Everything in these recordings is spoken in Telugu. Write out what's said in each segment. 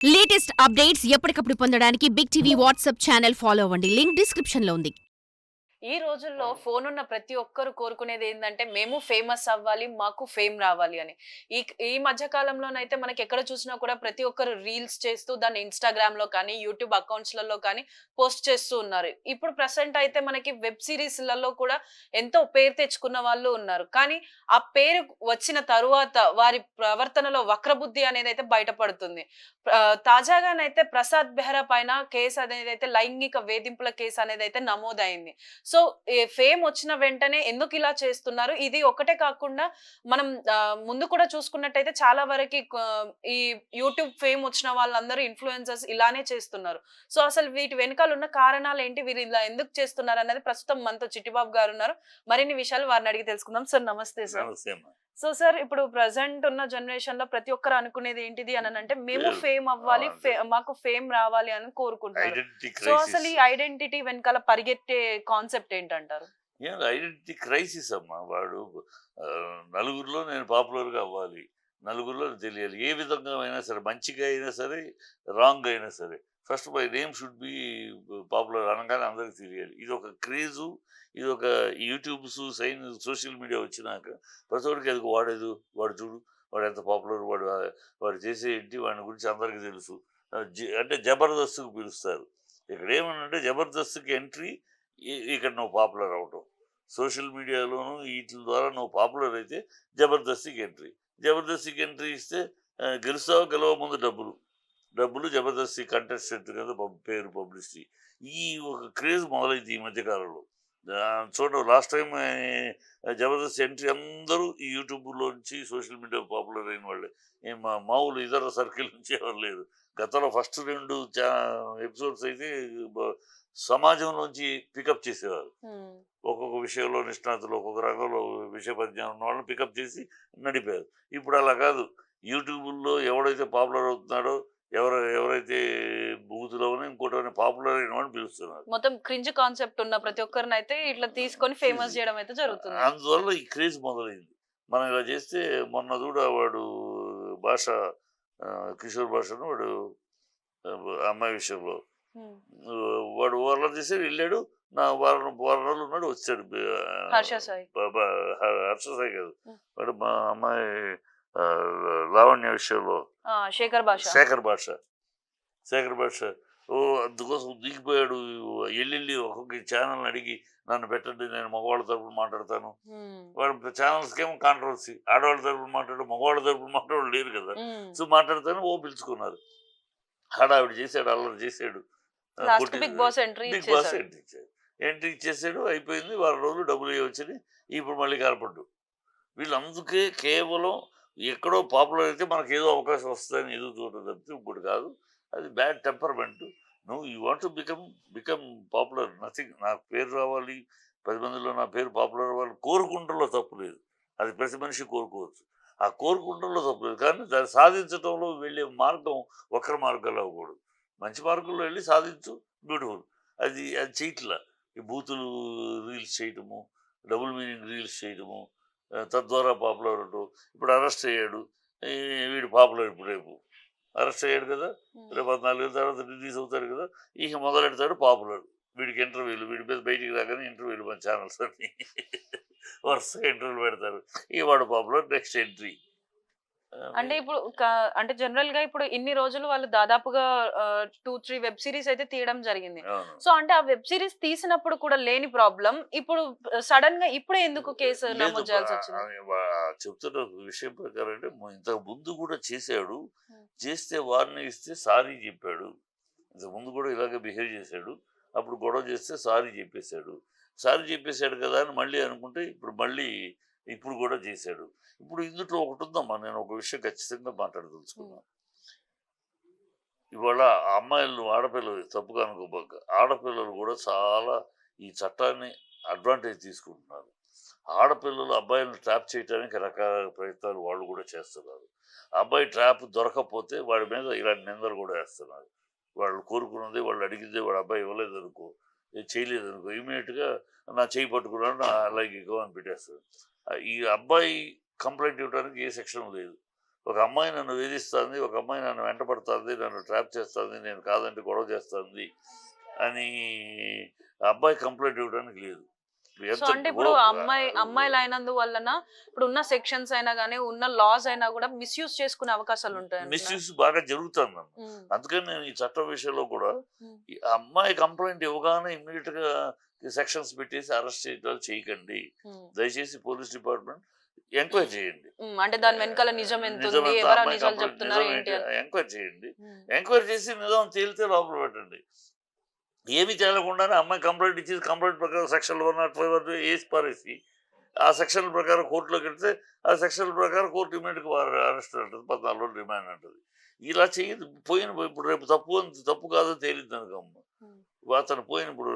లేటెస్ట్ అప్డేట్స్ ఎప్పటికప్పుడు పొందడానికి Big TV WhatsApp channel follow అవ్వండి. లింక్ డిస్క్రిప్షన్ లో ఉంది. ఈ రోజుల్లో ఫోన్ ఉన్న ప్రతి ఒక్కరు కోరుకునేది ఏంటంటే మేము ఫేమస్ అవ్వాలి, మాకు ఫేమ్ రావాలి అని. ఈ ఈ మధ్య కాలంలోనైతే మనకి ఎక్కడ చూసినా కూడా ప్రతి ఒక్కరు రీల్స్ చేస్తూ దాన్ని ఇన్‌స్టాగ్రామ్‌లో కానీ, యూట్యూబ్ అకౌంట్స్‌లలో కానీ పోస్ట్ చేస్తూ ఉన్నారు. ఇప్పుడు ప్రెజెంట్ అయితే మనకి వెబ్ సీరీస్‌లలో కూడా ఎంతో పేరు తెచ్చుకున్న వాళ్ళు ఉన్నారు. కానీ ఆ పేరు వచ్చిన తరువాత వారి ప్రవర్తనలో వక్రబుద్ధి అనేదైతే బయటపడుతుంది. తాజాగానైతే ప్రసాద్ బెహ్రా పైన కేస్ అనేదైతే లైంగిక వేధింపుల కేస్ అనేదైతే నమోదైంది. సో, ఈ ఫేమ్ వచ్చిన వెంటనే ఎందుకిలా చేస్తున్నారు? ఇది ఒకటే కాకుండా మనం ముందు కూడా చూసుకున్నట్టయితే చాలా వరకి ఈ యూట్యూబ్ ఫేమ్ వచ్చిన వాళ్ళందరూ ఇన్‌ఫ్లుయెన్సర్స్ ఇలానే చేస్తున్నారు. సో, అసలు వీటి వెనకాలున్న కారణాలేంటి? వీరు ఇలా ఎందుకు చేస్తున్నారన్నది ప్రస్తుతం మనతో చిట్టిబాబు గారున్నారు. మరిన్ని విషయాలు వారిని అడిగి తెలుసుకుందాం. సార్ నమస్తే సార్. నమస్తే అమ్మా. సో, సార్ ఇప్పుడు ప్రెజెంట్ ఉన్న జనరేషన్‌లో ప్రతి ఒక్కరు అనుకునేది ఏంటిది అననంటే మేము పేరు. ఫేమ్ అవ్వాలి. అదే. మాకు ఫేమ్ రావాలి అని కోరుకుంటున్నారు. ఐడెంటిటీ సో, అసలు క్రైసిస్. ఈ ఐడెంటిటీ వెనకాల పరిగెట్టే కాన్సెప్ట్ ఏంటంటారు? ఐడెంటిటీ క్రైసిస్ అమ్మా. వాడు నలుగురిలో నేను పాపులర్‌గా అవ్వాలి. నలుగురిలో తెలియాలి. ఏ విధంగా అయినా సరే, మంచిగా అయినా సరే, రాంగ్ అయినా సరే. First my name should be popular అనగానే అందరికి తెలియాలి. ఇదొక క్రేజు. ఇదొక యూట్యూబ్స్, సోషల్ మీడియా వచ్చినాక ప్రతి ఒక్కడికి అది వాడేదు. వాడు చూడు, వాడు ఎంత పాపులర్, వాడు చేసే ఏంటి, వాడి గురించి అందరికీ తెలుసు. అంటే జబర్దస్త్‌కి పిలుస్తారు. ఇక్కడేమనంటే జబర్దస్త్‌కి ఎంట్రీ ఇక్కడ నువ్వు పాపులర్ అవ్వటం. సోషల్ మీడియాలోను ఈటిల ద్వారా నువ్వు పాపులర్ అయితే జబర్దస్త్‌కి ఎంట్రీ. జబర్దస్త్‌కి ఎంట్రీ ఇస్తే గెలుస్తావా గెలవక ముందు డబ్బులు. డబ్బులు జబర్దస్తి కంటెస్టెంట్ కదా పేరు పబ్లిసిటీ. ఈ ఒక క్రేజ్ మొదలైంది ఈ మధ్య కాలంలో. చూడండి లాస్ట్ టైమ్ జబర్దస్త్ ఎంట్రీ అందరూ ఈ యూట్యూబ్‌లోంచి సోషల్ మీడియా పాపులర్ అయిన వాళ్ళే. మామూలు ఇతర సర్కిల్ నుంచి ఎవరు లేరు. గతంలో ఫస్ట్ 2 ఎపిసోడ్స్ అయితే బ సమాజంలోంచి పికప్ చేసేవారు. హ్మ్. ఒక్కొక్క విషయంలో నిష్ణాతులు, ఒక్కొక్క రంగంలో విషయ పరిజ్ఞానం ఉన్న వాళ్ళని పికప్ చేసి నడిపారు. ఇప్పుడు అలా కాదు. యూట్యూబుల్లో ఎవడైతే పాపులర్ అవుతున్నాడో, ఎవరైతే బూతులోనో ఇంకోటోని పాపులర్ అయిన వాడిని పిలుస్తున్నారు. మొత్తం క్రింజ్ కాన్సెప్ట్ ఉన్న ప్రతి ఒక్కరినైతే ఇట్లా తీసుకొని ఫేమస్ చేయడం అయితే జరుగుతుంది. అందువల్ల ఈ క్రేజ్ మొదలైంది. మనం ఇలా చేస్తే మొన్న చూడు వాడు భాష కిషోర్ భాషను వాడు అమ్మాయి విషయంలో హ్మ్. వాడు ఓవర్‌లోడ్ చేసాడు ఎళ్ళాడు. వారం వారం రోజులు ఉన్నాడు వచ్చాడు. హర్ష సాయి. హర్ష సాయి కాదు. హ్మ్. వాడు మా అమ్మాయి లావణ్య విషయంలో శేఖర్ భాష. శేఖర్ భాష. శేఖర్ భాష అందుకోసం దిగిపోయాడు. ఎళ్ళెళ్ళి ఒక్కొక్క ఛానల్‌ని అడిగి నన్ను పెట్టండి నేను మగవాళ్ళ తరపున మాట్లాడతాను. హ్మ్. వాడు ఛానల్స్‌కేమో కాంట్రవర్సీ. ఆడవాళ్ళ తరపున మాట్లాడు, మగవాళ్ళ తరపున మాట్లాడేవాళ్ళు లేరు కదా! హ్మ్. సో, మాట్లాడతాను పిలుచుకున్నారు. హడావిడి చేసాడు, అల్లరి చేసాడు. లాస్ట్‌కి కొట్టి Bigg Boss entry Bigg Boss ఇచ్చేసాడు. ఎంట్రీ ఇచ్చాడు. ఎంట్రీ ఇచ్చేసాడు అయిపోయింది. వారం రోజులు డబ్బులు వచ్చినాయి. ఇప్పుడు మళ్ళీ కనపడ్డు. వీళ్ళు అందుకే కేవలం ఎక్కడో పాపులర్ అయితే మనకేదో అవకాశం వస్తదని ఎదురు చూడటం తప్పితే ఇంకోటి కాదు. అది bad temperament. You want to become popular nothing. నాకు పేరు రావాలి, 10 మందిలో నా పేరు పాపులర్ అవ్వాలి కోరుకుంటంలో తప్పు లేదు. అది ప్రతి మనిషి కోరుకోవచ్చు. ఆ కోరుకుంటంలో తప్పు లేదు. కానీ దాన్ని సాధించటంలో వెళ్ళే మార్గం వక్ర మార్గాలు అవ్వకూడదు. మంచి మార్గంలో వెళ్ళి సాధించు బ్యూటిఫుల్. అది చేయట్లా. ఈ బూతులు రీల్స్ చేయటము, డబుల్ మీనింగ్ రీల్స్ చేయటము, తద్వారా పాపులర్ అవ్వటం. ఇప్పుడు అరెస్ట్ అయ్యాడు. ఈ వీడు పాపులర్ ఇప్పుడు రేపు. అరెస్ట్ అయ్యాడు కదా! హ్మ్. రేపు 14 ఏళ్ళ తర్వాత రిలీజ్ అవుతాడు కదా! ఇక మొదలెడతాడు పాపులర్. వీడికి ఇంటర్వ్యూలు, వీడి మీద బయటికి రాగానే ఇంటర్వ్యూలు మన ఛానల్స్ అన్నీ వరుసగా ఇంటర్వ్యూలు పెడతారు. ఇక వాడు పాపులర్ నెక్స్ట్ ఎంట్రీ. అంటే ఇప్పుడు అంటే జనరల్‌గా ఇప్పుడు ఇన్ని రోజులు వాళ్ళు దాదాపుగా 2, 3 వెబ్ సీరీస్ అయితే తీయడం జరిగింది. అవును. సో, అంటే ఆ వెబ్ సీరీస్ తీసినప్పుడు కూడా లేని ప్రాబ్లమ్ ఇప్పుడు సడెన్‌గా ఇప్పుడే ఎందుకు కేసు లేదు నమోదు చేయాల్సొచ్చింది? చెప్తున్న విషయం ప్రకారం అంటే ఇంతకు ముందు కూడా చేశాడు. హ్మ్. చేస్తే వార్నింగ్ ఇస్తే సారీ చెప్పాడు. ఇంతకు ముందు కూడా ఇలాగే బిహేవ్ చేశాడు. అప్పుడు గొడవ చేస్తే సారీ చెప్పేశాడు. సారీ చెప్పేశాడు కదా అని మళ్ళీ అనుకుంటే ఇప్పుడు కూడా చేశాడు. ఇప్పుడు ఇందులో ఒకటుందమ్మా, నేను ఒక విషయం ఖచ్చితంగా హ్మ్. మాట్లాడదలుచుకున్నాను. ఇవాళ ఆ అమ్మాయిలు ఆడపిల్లలు తప్పుగా అనుకోబాక. ఆడపిల్లలు కూడా చాలా ఈ చట్టాన్ని అడ్వాంటేజ్ తీసుకుంటున్నారు. ఆడపిల్లలు అబ్బాయిలను ట్రాప్ చేయడానికి రకరకాల ప్రయత్నాలు వాళ్ళు కూడా చేస్తున్నారు. అబ్బాయి ట్రాప్ దొరకకపోతే వాడి మీద ఇలాంటి నిందలు కూడా వేస్తున్నారు. వాళ్ళు కోరుకున్నది, వాళ్ళు అడిగిందే వాడు అబ్బాయి ఇవ్వలేదనుకో, చేయలేదనుకో ఇమ్మీడియట్‌గా నా చెయ్యి పట్టుకున్నాడు, నా లైంగికం అని పెట్టేస్తారు. ఈ అబ్బాయి కంప్లెయింట్ ఇవ్వడానికి ఏ సెక్షన్ లేదు. ఒక అమ్మాయి నన్ను వేధిస్తుంది, ఒక అమ్మాయి నన్ను వెంటపడుతుంది, నన్ను ట్రాప్ చేస్తుంది, నేను కాదంటే గొడవ చేస్తుంది అని ఆ అబ్బాయి కంప్లైంట్ ఇవ్వడానికి లేదు. సో ఎంత అంటే ఇప్పుడు అమ్మాయిలు అయినందు వలన ఇప్పుడు ఉన్న సెక్షన్స్ అయినా గానీ ఉన్న లాస్ అయినా కూడా మిస్యూజ్ చేసుకునే అవకాశాలు ఉంటాయి మిస్యూజ్ బాగా జరుగుతుంది. అందుకని నేను ఈ చట్టం విషయంలో కూడా ఈ అమ్మాయి కంప్లైంట్ ఇవ్వగానే ఇమ్మీడియట్ గా సెక్షన్స్ పెట్టేసి అరెస్ట్ చేయకండి. దయచేసి పోలీస్ డిపార్ట్మెంట్ ఎంక్వైరీ చేయండి. అంటే దాని వెనకాల నిజం ఎంత నిజం ఉంది, ఎంత, ఎవరు అమ్మాయి నిజాలు కంప్లైంట్ చెప్తున్నారు నిజం ఏంటి ఏంటి అని. ఎంక్వైరీ చేయండి. ఎంక్వైరీ చేసి నిజం తేలితే లోపల పెట్టండి. ఏమి తేలకుండానే అమ్మాయి కంప్లైంట్ ఇచ్చేసి కంప్లైంట్ ప్రకారం సెక్షన్ 105 వేసి పారేసి ఆ సెక్షన్ల ప్రకారం కోర్టులోకి వెళ్తే ఆ సెక్షన్ల ప్రకారం కోర్టు ఇమీడియట్గా అరెస్ట్ అంటుంది, 14 రోజులు రిమాండ్ అంటుంది. ఇలా చేయదు. ఇప్పుడు రేపు తప్పు కాదో తేలింది అనుకోమ్మ, అతను పోయినప్పుడు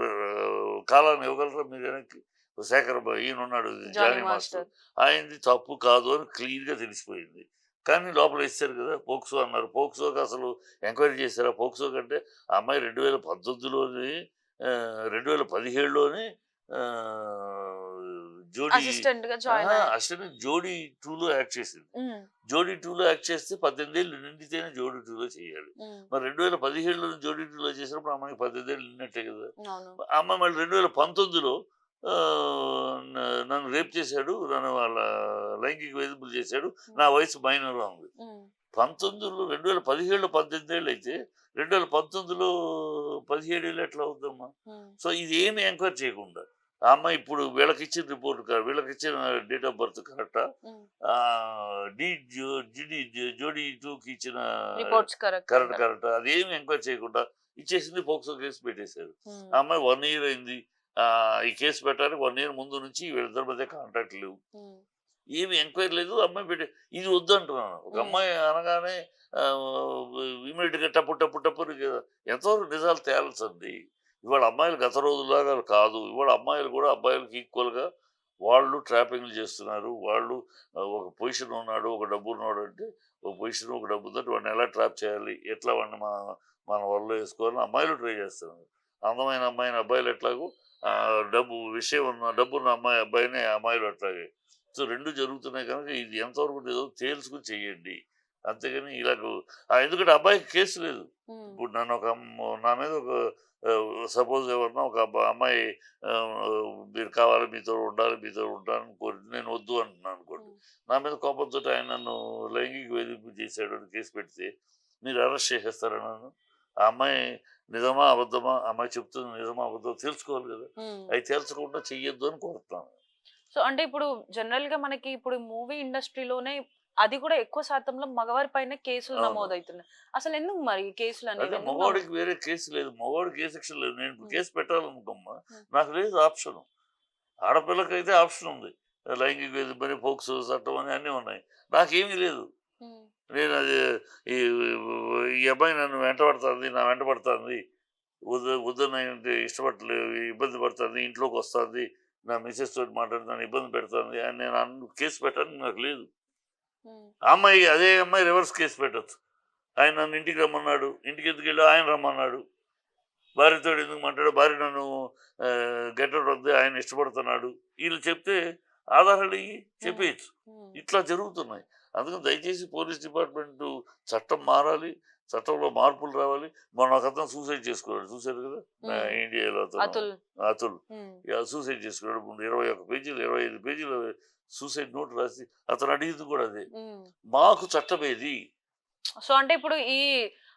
కాలాన్ని ఇవ్వగలరా మీరు వెనక్కి? శేఖర్ ఈయన ఉన్నాడు జానీ మాస్టర్, ఆయనది తప్పు కాదు అని క్లియర్గా తెలిసిపోయింది. కానీ లోపల ఇస్తారు కదా, పోక్సో అన్నారు. పోక్సోకి అసలు ఎంక్వైరీ చేశారా? పోక్సో కంటే ఆ అమ్మాయి 2018లోని 2017లోని జోడీ అసిస్టెంట్ గా జాయిన్ అసిస్టెంట్ జోడీ 2లో యాక్ట్ చేసింది. జోడీ 2లో యాక్ట్ చేస్తే 18 ఏళ్ళు నిండితేనే జోడీ 2లో చేయాలి. మరి 2017లో జోడీ 2లో చేసినప్పుడు అమ్మాయికి 18 ఏళ్ళు నిన్నట్టే కదా. ఆ అమ్మాయి మళ్ళీ 2019లో నన్ను రేప్ చేశాడు, నన్ను వాళ్ళ లైంగిక వేధింపులు చేశాడు, నా వయసు మైనర్గా ఉంది. 2017లో 18 ఏళ్ళు అయితే 2019లో 17 ఏళ్ళు ఎట్లా అవుద్దమ్మా? సో ఇది ఏమి ఎంక్వైరీ చేయకుండా ఆ అమ్మాయి ఇప్పుడు వీళ్ళకి ఇచ్చిన రిపోర్ట్ వీళ్ళకి ఇచ్చిన డేట్ ఆఫ్ బర్త్ కరెక్టా, జోడీ 2కి ఇచ్చిన కరెక్టా, అదేమి ఎంక్వైరీ చేయకుండా ఇచ్చేసింది. పోక్సో కేసు పెట్టేశారు. ఆ అమ్మాయి 1 year అయింది ఈ కేసు పెట్టడానికి. 1 year ముందు నుంచి వీళ్ళిద్దరి మధ్య కాంటాక్ట్ లేవు, ఏమి ఎంక్వైరీ లేదు. అమ్మాయి ఇది వద్దు అంటున్నాను. ఒక అమ్మాయి అనగానే ఇమీడియట్గా టప్పు ఎంతవరకు నిజాలు తేల్చండి. ఇవాళ అమ్మాయిలు గత రోజుల్లాగా కాదు. ఇవాళ అమ్మాయిలు కూడా అబ్బాయిలకి ఈక్వల్గా వాళ్ళు ట్రాపింగ్లు చేస్తున్నారు. వాళ్ళు ఒక పొజిషన్ ఉన్నాడు, ఒక డబ్బు ఉన్నాడు అంటే ఒక పొజిషన్ ఒక డబ్బు ఉందంటే వాడిని ఎలా ట్రాప్ చేయాలి, ఎట్లా వాడిని మన వల్ల వేసుకోవాలని అమ్మాయిలు ట్రై చేస్తున్నారు. అందమైన అమ్మాయిని అబ్బాయిలు ఎట్లాగో డబ్బున్న అబ్బాయిని అమ్మాయిలు అట్లాగే. సో రెండు జరుగుతున్నాయి కనుక ఇది ఎంతవరకు లేదో తేల్చుకుని చెయ్యండి. అంతేగాని ఇలాగ ఎందుకంటే అబ్బాయికి కేసు లేదు. ఇప్పుడు నా మీద ఒక సపోజ్ ఎవరన్నా ఒక అమ్మాయి మీరు కావాలి, మీతో ఉంటానని కోరి నేను వద్దు అంటున్నాను అనుకోండి, నా మీద కోపంతో ఆయన నన్ను లైంగిక వేధింపు చేశాడు అని కేసు పెడితే మీరు అరెస్ట్ చేసేస్తారా నన్ను? ఆ అమ్మాయి నిజమా అబద్ధమా, అమ్మాయి చెప్తుంది నిజమా అబద్ధమా తెలుసుకోవాలి కదా. అవి తెలుసుకోకుండా చెయ్యొద్దు అని కోరుతాను. సో అంటే ఇప్పుడు జనరల్ గా మనకి ఇప్పుడు మూవీ ఇండస్ట్రీలోనే అది కూడా ఎక్కువ శాతంలో మగవారి పైన కేసులు నమోదవుతున్నాయి. అసలు ఎందుకు మరి కేసులు అనేది? మగవాడికి వేరే కేసు లేదు, మగవాడికి ఏ సెక్షన్ లేదు. నేను ఇప్పుడు కేసు పెట్టాలనుకోమ్మా, నాకు లేదు ఆప్షన్. ఆడపిల్లకైతే ఆప్షన్ ఉంది, లైంగిక వేధింపు, పోక్సో చట్టం అని అన్నీ ఉన్నాయి. నాకేమీ లేదు. నేను అది ఈ అబ్బాయి నన్ను వెంటబడుతుంది, నా వెంటబడుతుంది, వద్దని ఇష్టపడలేదు, ఇబ్బంది పడుతుంది, ఇంట్లోకి వస్తుంది, నా మిస్సెస్ తోటి మాట్లాడుతాను, ఇబ్బంది పెడుతుంది అని నేను కేసు పెట్టడానికి నాకు లేదు. అదే అమ్మాయి రివర్స్ కేసు పెట్టచ్చు. ఆయన నన్ను ఇంటికి రమ్మన్నాడు, ఇంటికి ఎందుకు వెళ్ళి ఆయన రమ్మన్నాడు, భార్యతో ఎందుకు మాట్లాడు, భార్య నన్ను గెట్టడం వద్దు, ఆయన ఇష్టపడుతున్నాడు, వీళ్ళు చెప్తే ఆధారాలు చెప్పేయచ్చు. ఇట్లా జరుగుతున్నాయి. అందుకని దయచేసి పోలీస్ డిపార్ట్మెంట్ చట్టం మారాలి, చట్టంలో మార్పులు రావాలి. మొన్న ఒక అతను సూసైడ్ చేసుకున్నాడు, చూశారు కదా ఇండియాలో, అతుల్ సూసైడ్ చేసుకున్నాడు. 21 పేజీలు 25 పేజీలు సూసైడ్ నోట్ రాసి అతను అడిగింది కూడా అదే, మాకు చట్టం ఏది. సో అంటే ఇప్పుడు ఈ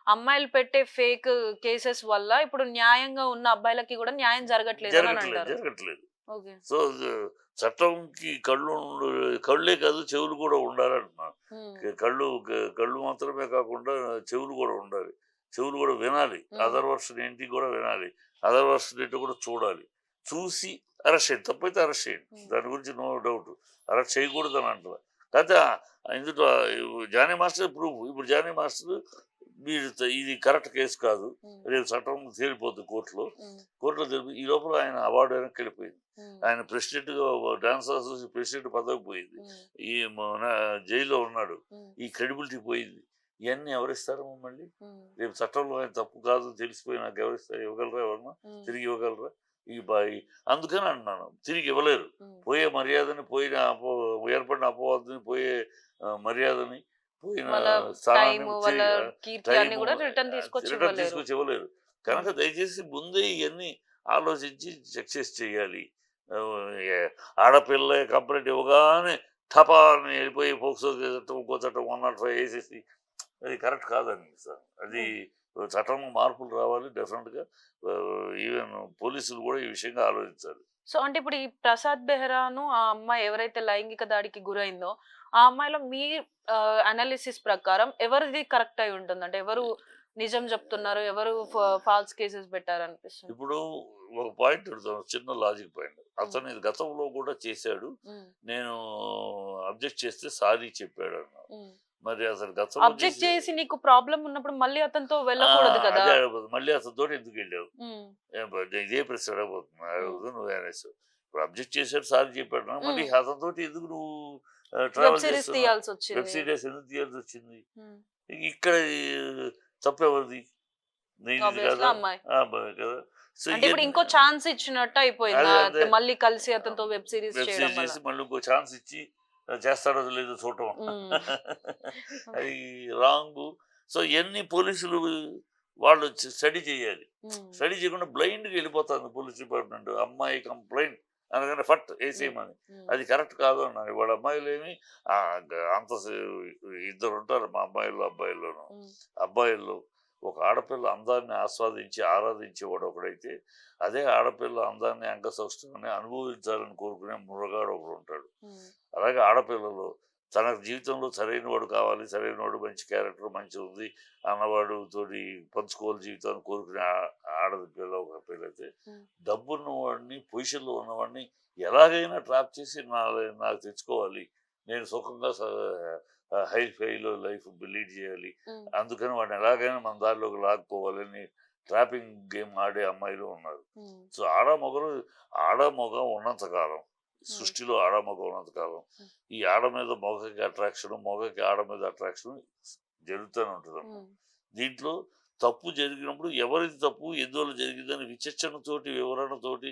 అమ్మాయిలు పెట్టే ఫేక్ కేసెస్ వల్ల ఇప్పుడు న్యాయంగా ఉన్న అబ్బాయిలకి కూడా న్యాయం జరగట్లేదు. సో చట్టంకి కళ్ళే కాదు చెవులు కూడా ఉండాలంటున్నా. కళ్ళు మాత్రమే కాకుండా చెవులు కూడా ఉండాలి. చెవులు కూడా వినాలి, అదర్ వర్షన్ ఏంటి కూడా వినాలి, అదర్ వర్షన్ ఏంటో కూడా చూడాలి. చూసి అరెస్ట్ చేయండి, తప్పైతే అరెస్ట్ చేయండి, దాని గురించి నో డౌట్. అరెస్ట్ చేయకూడదు అని అంటారు. కాకపోతే ఇందులో జానీ మాస్టర్ ఇప్పుడు జానీ మాస్టర్ మీరు ఇది కరెక్ట్ కేసు కాదు, రేపు చట్టం తేలిపోతుంది కోర్టులో తెలిపి ఈ లోపల ఆయన అవార్డు వెనక్కి వెళ్ళిపోయింది. ఆయన ప్రెసిడెంట్గా డాన్స్ అసోసియేషన్ ప్రెసిడెంట్ పదవి పోయింది, ఈ జైల్లో ఉన్నాడు, ఈ క్రెడిబిలిటీ పోయింది. ఇవన్నీ ఎవరిస్తారు మళ్ళీ? రేపు చట్టంలో ఆయన తప్పు కాదు తెలిసిపోయి నాకు ఎవరిస్తారు? ఇవ్వగలరా? ఎవరన్నా తిరిగి ఇవ్వగలరా? అందుకని అంటున్నాను, తిరిగి ఇవ్వలేరు. పోయే మర్యాదని, ఏర్పడిన అపవాదుని, పోయే మర్యాదని పోయిన వాళ్ళ స్థానాన్ని టైం, వాళ్ళ కీర్తి అన్ని టైము కూడా రిటర్న్ తీసుకొచ్చి రిటర్న్ ఇవ్వలేరు. తీసుకొచ్చి ఇవ్వలేరు. కనుక దయచేసి ముందే ఇవన్నీ ఆలోచించి సక్సెస్ చేయాలి. ఏ ఆడపిల్ల కంప్లైంట్ ఇవ్వగానే టపాని వెళ్ళిపోయి పోక్సో చట్టం, ఇంకో చట్టం 105 వేసేసి అది కరెక్ట్ కాదండి సార్. అది చట్టంలో మార్పులు రావాలి డెఫినెట్‌గా. ఈవెన్ పోలీసులు కూడా ఈ విషయంగా ఆలోచించాలి. సో అంటే ఇప్పుడు ఈ ప్రసాద్ బెహ్రాను ఆ అమ్మాయి ఎవరైతే లైంగిక దాడికి గురైందో, ఆ అమ్మాయిలో మీ అనాలిసిస్ ప్రకారం ఎవరిది కరెక్ట్ అయి ఉంటుంది? అంటే ఎవరు నిజం చెప్తున్నారు? ఎవరు ఫాల్స్ కేసెస్ పెట్టారనిపిస్తుంది? ఇప్పుడు ఒక పాయింట్ అడుగుతాను, చిన్న లాజిక్ పాయింట్. అతను ఇది గతంలో కూడా చేశాడు. హ్మ్. నేను అబ్జెక్ట్ చేస్తే సారీ చెప్పాడన్నాడు. హ్మ్. మరి అసలు గతంలో అబ్జెక్ట్ చేసి నీకు ప్రాబ్లమ్ ఉన్నప్పుడు మళ్ళీ అతనితో వెళ్ళకూడదు కదా! అదే అడగబోతున్నా. మళ్ళీ అతనితోటి ఎందుకెళ్ళావు? హ్మ్. ఇదే ప్రశ్న అడగబోతున్నా. అడుగుతూ నువ్వే అనేసావు. ఇప్పుడు అబ్జెక్ట్ చేశాడు, సారీ చెప్పాడు. మళ్ళీ అతనితోటి ఎందుకు నువ్వు వెబ్ ట్రావెల్ సిరీస్ చేస్తున్నావు? తీయాల్సి వెబ్ వచ్చింది. సీరీస్ ఎందుకు తీయాల్సొచ్చింది? హ్మ్. ఇక్కడ తప్పెవరిది? నీది ఆబ్వియస్లీ కాదా? అమ్మాయి. అబ్బాయి కదా! సో అంటే ఇప్పుడు ఇంకో ఛాన్స్ ఇచ్చినట్టు అయిపోయింది. అదే అదే మళ్ళీ కలిసి అతనితో వెబ్ సిరీస్ వెబ్ చేయడం సిరీస్ వల్ల. చేసి మళ్ళీ ఇంకో ఛాన్స్ ఇచ్చి చేస్తాడో లేదో చూడటం. హ్మ్. అది రాంగు. సో ఇవన్నీ పోలీసులు వాళ్ళు స్టడీ చేయాలి. హ్మ్. స్టడీ చేయకుండా బ్లైండ్‌గా వెళ్ళిపోతుంది పోలీస్ డిపార్ట్మెంట్. అమ్మాయి కంప్లెయింట్ అనగానే ఫట్ హ్మ్. ఏసేయమని. హ్మ్. అది కరెక్ట్ కాదు అన్నారు. ఇవాళ అమ్మాయిలేమి అంత ఇద్దరుంటారు మా అమ్మాయిల్లో, అబ్బాయిల్లోను. హ్మ్. అబ్బాయిల్లో ఒక ఆడపిల్ల అందాన్ని ఆస్వాదించి, ఆరాధించేవాడు ఒకడైతే, అదే ఆడపిల్ల అందాన్ని, అంగసౌష్ఠవాన్ని అనుభవించాలని కోరుకునే మునగాడు ఒకడుంటాడు. హ్మ్. అలాగే ఆడపిల్లలు తన జీవితంలో సరైనవాడు కావాలి, సరైనవాడు మంచి క్యారెక్టర్ మంచిగా ఉంది అన్నవాడు తోటి పంచుకోవాలి జీవితాన్ని కోరుకునే ఆడది పిల్ల ఒక పిల్లయితే, హ్మ్. డబ్బున్నవాడిని, పొజిషన్‌లో ఉన్నవాడిని ఎలాగైనా ట్రాప్ చేసి నాకు తెచ్చుకోవాలి. నేను సుఖంగా హై ఫైలో లైఫ్ లీడ్ చేయాలి. హ్మ్. అందుకని వాడిని ఎలాగైనా మన దారిలోకి లాక్కోవాలని ట్రాపింగ్ గేమ్ ఆడే అమ్మాయిలు ఉన్నారు. హ్మ్. సో ఆడ మగ ఉన్నంత కాలం, సృష్టిలో ఆడ మగ ఉన్నంత కాలం, ఈ ఆడ మీద మగకి అట్రాక్షన్, మగకి ఆడ మీద అట్రాక్షన్ జరుగుతూనే ఉంటుందన్నమాట. హ్మ్. దీంట్లో తప్పు జరిగినప్పుడు ఎవరిది తప్పు, ఎందువల్ల జరిగిందని విచక్షణతోటి, వివరణతోటి,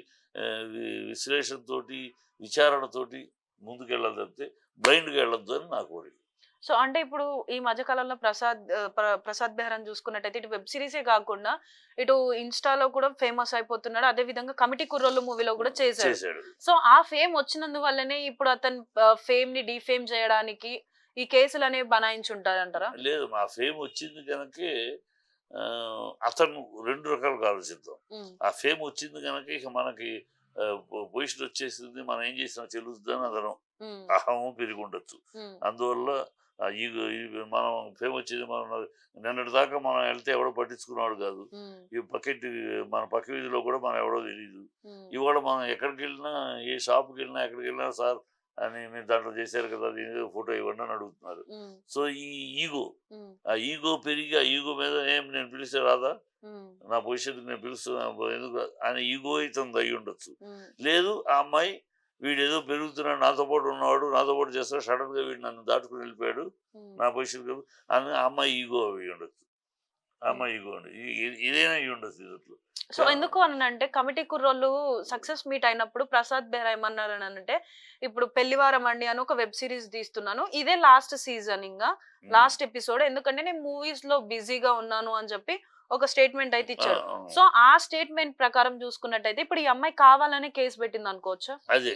విశ్లేషణతోటి, విచారణతోటి ముందుకెళ్ళాలి తప్పితే బ్లైండ్‌గా వెళ్ళొద్దు అని నా కోరిక. సో అంటే ఇప్పుడు ఈ మధ్య కాలంలో ప్రసాద్ బెహ్రాని చూసుకున్నట్టయితే ఇటు వెబ్ సిరీసే కాకుండా ఇటు ఇన్‌స్టాలో కూడా ఫేమస్ అయిపోతున్నాడు. అదే విధంగా 'కమిటీ కుర్రోళ్ళు' మూవీలో కూడా చేశాడు. చేశాడు. సో ఆ ఫేమ్ వచ్చినందువల్లనే ఇప్పుడు అతను ఫేమ్‌ని డీఫేమ్ చేయడానికి ఈ కేసులనేవి బనాయించుంటారంటారా? లేదు మా ఫేమ్ వచ్చింది గనకే అతను 2 రకాలుగా ఆలోచిద్దాం. హ్మ్. ఆ ఫేమ్ వచ్చింది గనక ఇక మనకి పొజిషన్ వచ్చేసింది. మనం ఏం చేసినా చెల్లుద్దని అతను హ్మ్. అహం పెరిగుండొచ్చు. హ్మ్. అందువల్ల మనం ఫేమ్ వచ్చేది మనం నిన్నటిదాకా మనం వెళ్తే ఎవడో పట్టించుకునేవాడు కాదు. హ్మ్. ఈ మన పక్క వీధిలో కూడా మనం ఎవడో తెలీదు. హ్మ్. ఇవాళ మనం ఎక్కడికెళ్ళినా, ఏ షాప్‌కెళ్ళినా, ఎక్కడికెళ్ళినా సార్ అని మీరు దాంట్లో చేశారు కదా! అది ఫోటో ఇవ్వండి అని అడుగుతున్నారు. హ్మ్. సో ఈ ఈగో, హ్మ్. ఆ ఈగో పెరిగి, ఆ ఈగో మీద నేను పిలిస్తే రాదా? హ్మ్. నా పొజిషన్‌కి నేను పిలుస్తున్నా ఎందుకు అని ఈగో ఇతనిది అయ్యుండొచ్చు. హ్మ్. లేదు ఆ అమ్మాయి వీడేదో పెరుగుతున్నాడు, నాతో పాటు ఉన్నవాడు, నాతో పాటు చేస్తాడు, సడెన్‌గా వీడు నన్ను దాటుకొని వెళ్ళిపోయాడు. హ్మ్. నా పొజిషన్‌కి అని ఆ అమ్మాయి ఈగో అయ్యుండొచ్చు. ఆ హ్మ్. అమ్మాయి ఈగో అండి. ఇదైనా అయ్యుండొచ్చు దీంట్లో. సో ఎందుకు అనంటే 'కమిటీ కుర్రోళ్ళు' సక్సెస్ మీట్ అయినప్పుడు ప్రసాద్ బెహ్రా ఏమన్నారనంటే, ఇప్పుడు 'పెళ్లివారం అండి' అని ఒక వెబ్ సీరీస్ తీస్తున్నాను. ఇదే లాస్ట్ సీజన్ హ్మ్. Last episode. ఎందుకంటే నేను మూవీస్‌లో బిజీగా ఉన్నాను అని చెప్పి ఒక స్టేట్మెంట్ అయితే ఆ! ఇచ్చారు. ఆ! సో ఆ స్టేట్మెంట్ ప్రకారం చూసుకున్నట్టయితే ఇప్పుడు ఈ అమ్మాయి కావాలనే కేస్ పెట్టింది అనుకోవచ్చా? అదే.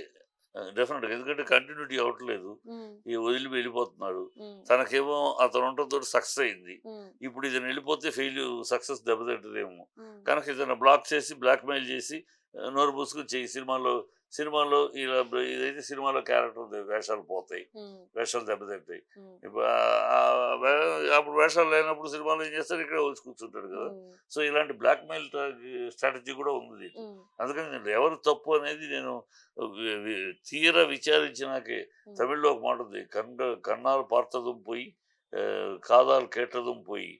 డెఫినిట్‌గా. ఎందుకంటే కంటిన్యూటీ అవ్వట్లేదు. హ్మ్. వదిలి వెళ్ళిపోతున్నాడు. హ్మ్. తనకేమో అతను ఉండటంతోటి సక్సెస్ అయింది. హ్మ్. ఇప్పుడు ఇతను వెళ్ళిపోతే సక్సెస్ దెబ్బతింటదేమో. హ్మ్. కనుక ఇతను బ్లాక్ చేసి, బ్లాక్‌మెయిల్ చేసి నోరు మూసుకొని చెయ్యి. సినిమాలో ఇదైతే సినిమాలో క్యారెక్టర్ వేషాలు పోతాయి. హ్మ్. వేషాలు దెబ్బతింటాయి. హ్మ్. ఇప్పుడు వే అప్పుడు వేషాలు లేనప్పుడు సినిమాలో ఏం చేస్తాడు? ఇక్కడే వచ్చి కూర్చుంటాడు కదా! హ్మ్. సో ఇలాంటి బ్లాక్‌మెయిల్ స్ట్రాటజీ కూడా ఉంది దీంట్లో. హ్మ్. అందుకని నేను ఎవరు తప్పు అనేది నేను తీరా విచారించినాకే, హ్మ్. తమిళ్లో ఒక మాట ఉంది. కన్నాల్ பார்த்ததும் பொய், కాదాలు కేటதும் పొయ్యి,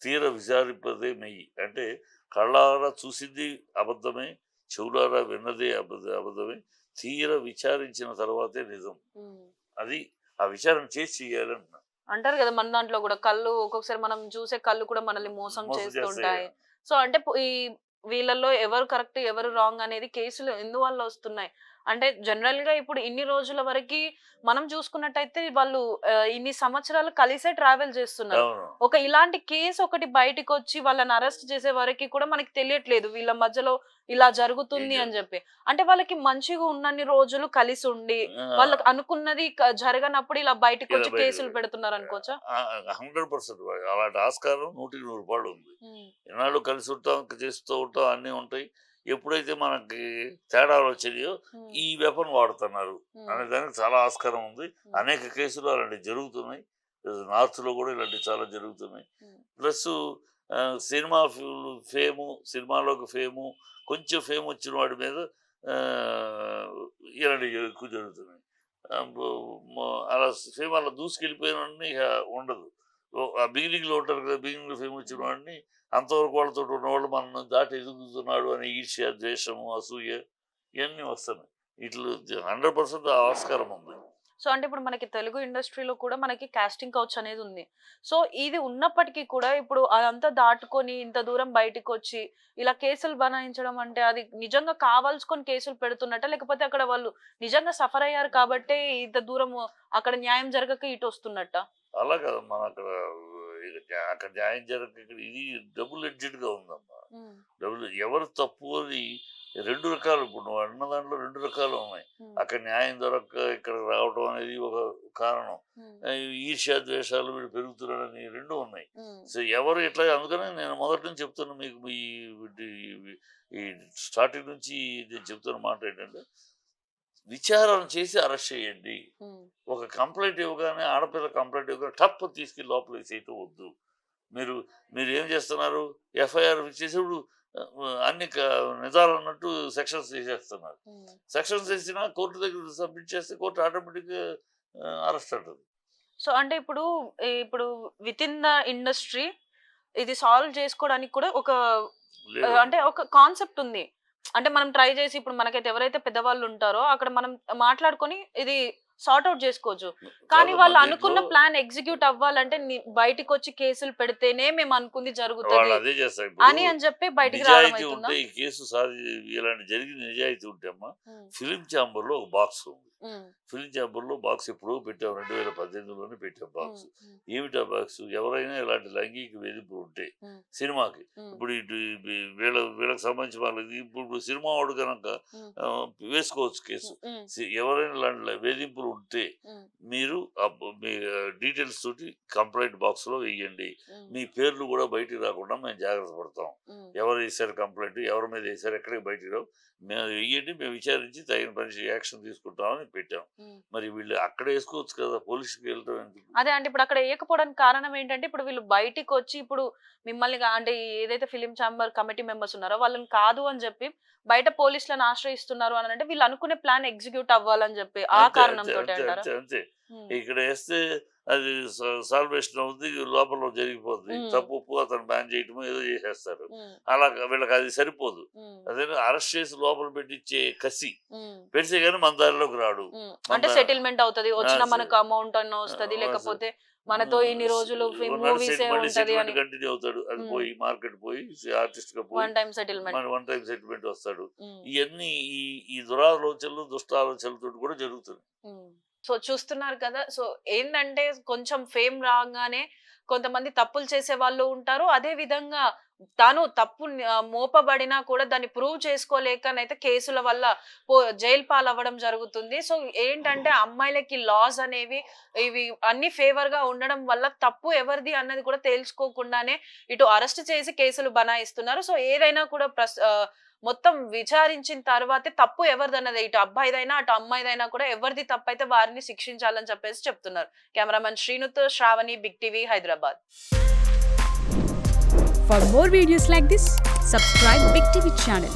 తీర విచారింపదే మెయ్యి. అంటే కళ్ళారా చూసింది అబద్ధమే, చెవులారా విన్నదే అబద్ధమే, తీర విచారించిన తర్వాతే నిజం. హ్మ్. అది ఆ విచారణ చేసి చెయ్యాలంటున్నా. అంటారు కదా! మన దాంట్లో గూడా కళ్ళు ఒక్కొక్కసారి మనం చూసే కళ్ళు కూడా మనల్ని మోసం మోసం చేస్తాయి. చేస్తుంటాయి. సో, అంటే ఈ వీళ్ళలో ఎవరు కరెక్ట్, ఎవరు రాంగ్ అనేది కేసులు ఎందువల్ల వస్తున్నాయి? అంటే జనరల్ గా ఇప్పుడు ఇన్ని రోజుల వరకు మనం చూసుకున్నట్టయితే వాళ్ళు ఇన్ని సంవత్సరాలు కలిసే ట్రావెల్ చేస్తున్నారు. అవును. ఒక ఇలాంటి కేసు ఒకటి బయటికి వచ్చి వాళ్ళని అరెస్ట్ చేసే వరకు కూడా మనకి తెలియట్లేదు వీళ్ళ మధ్యలో ఇలా జరుగుతుంది అని చెప్పి. అంటే వాళ్ళకి మంచిగా ఉన్నన్ని రోజులు కలిసి ఉండి వాళ్ళకి అనుకున్నది జరగనప్పుడు ఇలా బయటకు వచ్చి కేసులు పెడుతున్నారు అనుకోవచ్చా? 100% అలాంటి ఆస్కారం 100% ఉంది. ఎన్నాళ్ళు కలిసి ఉంటాం, చేస్తూ ఉంటాం, అన్నీ ఉంటాయి. ఎప్పుడైతే మనకి తేడాలు వచ్చినాయో ఈ వెపన్ వాడుతున్నారు అనే దానికి చాలా ఆస్కారం ఉంది. అనేక కేసులు అలాంటివి జరుగుతున్నాయి. నార్త్లో కూడా ఇలాంటివి చాలా జరుగుతున్నాయి. ప్లస్ సినిమా సినిమాలోకి కొంచెం ఫేమ్ వచ్చిన వాడి మీద ఇలాంటివి ఎక్కువ జరుగుతున్నాయి. అలా ఫేమ్ అలా దూసుకెళ్ళిపోయిన ఇక ఉండదు. ఆ బిగినింగ్లో ఉంటారు కదా, బిగినింగ్లో ఫేమ్ వచ్చిన వాడిని అంతవరకు వాళ్ళతో ఉన్నవాళ్ళు మనం దాటి ఎదుగుతున్నాడు అనే ఈర్ష్య, ద్వేషము, అసూయ ఇవన్నీ వస్తున్నాయి. ఇట్లా 100% ఆస్కారం ఉంది. సో అంటే ఇప్పుడు మనకి తెలుగు ఇండస్ట్రీలో కూడా మనకి కాస్టింగ్ కౌచ్ అనేది ఉంది. సో ఇది ఉన్నప్పటికీ కూడా ఇప్పుడు అదంతా దాటుకొని ఇంత దూరం బయటకు వచ్చి ఇలా కేసులు బనాయించడం అంటే అది నిజంగా కావాల్సుకొని కేసులు పెడుతున్నట్ట, లేకపోతే అక్కడ వాళ్ళు నిజంగా సఫర్ అయ్యారు కాబట్టి ఇంత దూరం అక్కడ న్యాయం జరగక ఇటు వస్తున్నట్ట? అలా కదా, మన అక్కడ న్యాయం జరగక ఇది డబుల్ ఎడ్జెడ్గా ఉందమ్మా. ఎవరు తప్పు అని 2 రకాలు, ఇప్పుడు నువ్వు అన్న దాంట్లో 2 రకాలు ఉన్నాయి. అక్కడ న్యాయం దొరక్క ఇక్కడ రావడం అనేది ఒక కారణం. ఈర్ష్య ద్వేషాలు వీడు పెరుగుతున్నాడని 2 ఉన్నాయి. సో ఎవరు ఎట్లా, అందుకనే నేను మొదటి నుంచి చెప్తున్నా మీకు, ఈ స్టార్టింగ్ నుంచి నేను చెప్తున్న మాట ఏంటంటే, విచారణ చేసి అరెస్ట్ చేయండి. ఒక కంప్లైంట్ ఇవ్వగానే, ఆడపిల్ల కంప్లైంట్ ఇవ్వగానే టప్ తీసుకెళ్ళి లోపల వేసేయటం వద్దు. మీరు ఏం చేస్తున్నారు, ఎఫ్ఐఆర్ చేసేప్పుడు అన్ని నిజాలు అన్నట్టు సెక్షన్స్ వేసేస్తున్నారు. సెక్షన్స్ వేసినా కోర్టు దగ్గర సబ్మిట్ చేస్తే కోర్టు ఆటోమేటిక్గా అరెస్ట్ అంటుంది. సో అంటే ఇప్పుడు విత్ ఇన్ ద ఇండస్ట్రీ ఇది సాల్వ్ చేసుకోవడానికి కూడా అంటే ఒక కాన్సెప్ట్ ఉంది. అంటే మనం ట్రై చేసి ఇప్పుడు మనకైతే ఎవరైతే పెద్దవాళ్ళు ఉంటారో అక్కడ మనం మాట్లాడుకొని ఇది సార్ట్ అవుట్ చేసుకోవచ్చు. కానీ వాళ్ళు అనుకున్న ప్లాన్ ఎగ్జిక్యూట్ అవ్వాలంటే బయటికి వచ్చి కేసులు పెడితేనే మేము అనుకుంది జరుగుతుంది అని చెప్పి బయటికి రావడం. ఈ కేసు ఇలాంటి జరిగిన నిజాయితీ ఉంటే అమ్మా, ఫిలిం ఛాంబర్ లో ఒక బాక్స్ ఉంది. ఫిలిం ఛాంబర్ లో బాక్స్ ఎప్పుడో పెట్టాం, 2018లోనే పెట్టాం బాక్స్. ఏమిటా బాక్స్, ఎవరైనా ఇలాంటి లైంగిక వేధింపులు ఉంటే సినిమాకి, ఇప్పుడు ఇటు వీళ్ళకి సంబంధించి వాళ్ళకి ఇప్పుడు సినిమా వాడు కనుక వేసుకోవచ్చు కేసు. ఎవరైనా ఇలాంటి వేధింపులు ఉంటే మీరు మీ డీటెయిల్స్ తోటి కంప్లైంట్ బాక్స్ లో వేయండి. మీ పేర్లు కూడా బయటికి రాకుండా మేము జాగ్రత్త పడతాం. ఎవరు వేసారు కంప్లైంట్, ఎవరి మీద వేసారు, ఎక్కడికి బయటికి రావు, మేము వేయండి, మేము విచారించి తగిన పని యాక్షన్ తీసుకుంటామని పెట్టాం. మరి వీళ్ళు అక్కడ వేసుకోవచ్చు కదా, పోలీసుకి వెళ్ళటం ఎందుకు? అదే అంటే ఇప్పుడు అక్కడ వేయకపోవడానికి కారణం ఏంటంటే, ఇప్పుడు వీళ్ళు బయటికి వచ్చి ఇప్పుడు మిమ్మల్ని అంటే ఏదైతే ఫిలిం ఛాంబర్ కమిటీ మెంబర్స్ ఉన్నారో వాళ్ళని కాదు అని చెప్పి బయట పోలీసులను ఆశ్రయిస్తున్నారు అని అంటే వీళ్ళు అనుకునే ప్లాన్ ఎగ్జిక్యూట్ అవ్వాలని చెప్పి ఆ కారణంతో అంతే. ఇక్కడ వేస్తే అది సాల్వేషన్ అవుతుంది, లోపల జరిగిపోతుంది. తప్పు అతను బ్యాన్ చేయటమో ఏదో చేసేస్తారు. అలా వీళ్ళకి అది సరిపోదు. అదే అరెస్ట్ చేసి లోపల పెట్టించే కసి పెడితే గానీ మన దారిలోకి రాడు. అంటే సెటిల్మెంట్ అవుతుంది, వచ్చిన మనకు అమౌంట్ అన్న వస్తుంది, లేకపోతే మనతో ఇన్ని రోజులు కంటిన్యూ అవుతాడు. అది పోయి మార్కెట్ పోయి ఆర్టిస్ట్ గా పోయి వన్ టైం సెటిల్మెంట్ వస్తాడు. ఇవన్నీ ఈ దురాలోచనలు, దుష్టాలోచనలతో కూడా జరుగుతుంది. సో చూస్తున్నారు కదా. సో ఏంటంటే కొంచెం ఫేమ్ రాగానే కొంతమంది తప్పులు చేసే వాళ్ళు ఉంటారు. అదే విధంగా తాను తప్పు మోపబడినా కూడా దాన్ని ప్రూవ్ చేసుకోలేకనైతే కేసుల వల్ల జైలు పాలవ్వడం జరుగుతుంది. సో ఏంటంటే అమ్మాయిలకి లాస్ అనేవి ఇవి అన్ని ఫేవర్ గా ఉండడం వల్ల తప్పు ఎవరిది అన్నది కూడా తేల్చుకోకుండానే ఇటు అరెస్ట్ చేసి కేసులు బనాయిస్తున్నారు. సో ఏదైనా కూడా మొత్తం విచారించిన తర్వాతే తప్పు ఎవరిదన్నది, ఇటు అబ్బాయిదైనా అటు అమ్మాయిదైనా కూడా ఎవరిది తప్పు అయితే వారిని శిక్షించాలని చెప్పేసి చెప్తున్నారు. కెమెరామెన్ శ్రీనుతో Shravani, big TV, Hyderabad. For more videos like this, subscribe Big TV channel.